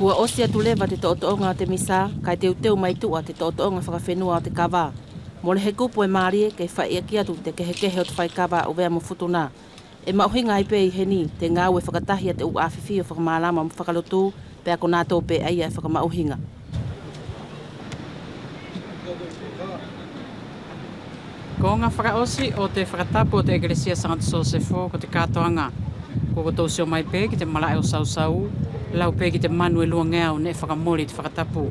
Kua osia tu lewa te tootoonga te misa, kai te uteu mai tua te tootoonga whakawhenua o te Kava. Mo le he kupu e maarie kei whai aki atu te kehekehe o te whai Kava o vea mo Futuna. E mauhinga ai pe i heni te ngau e whakatahia te uawhiwhi o whakamālama mo whakalotu pe ako nātou pe aia e whakamauhinga. Ko ngā whakaosi o te whakatapu o te Egresia Sangata Sosefo ko te katoanga. Ko ko tausio mai pe ki te malae o sausau, lau pe ki te manu e lua ngeau ne whakamori te whakatapu.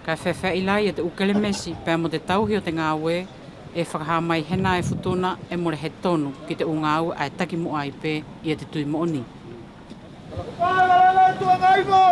Kai whewha ilai e te ukele mesi pe mo te tauhi o te ngāwe e whakaha mai hena e Futuna e more he tonu ki te ungau ai taki mo ai pe i te tui mooni. Pāla tua ngaimo!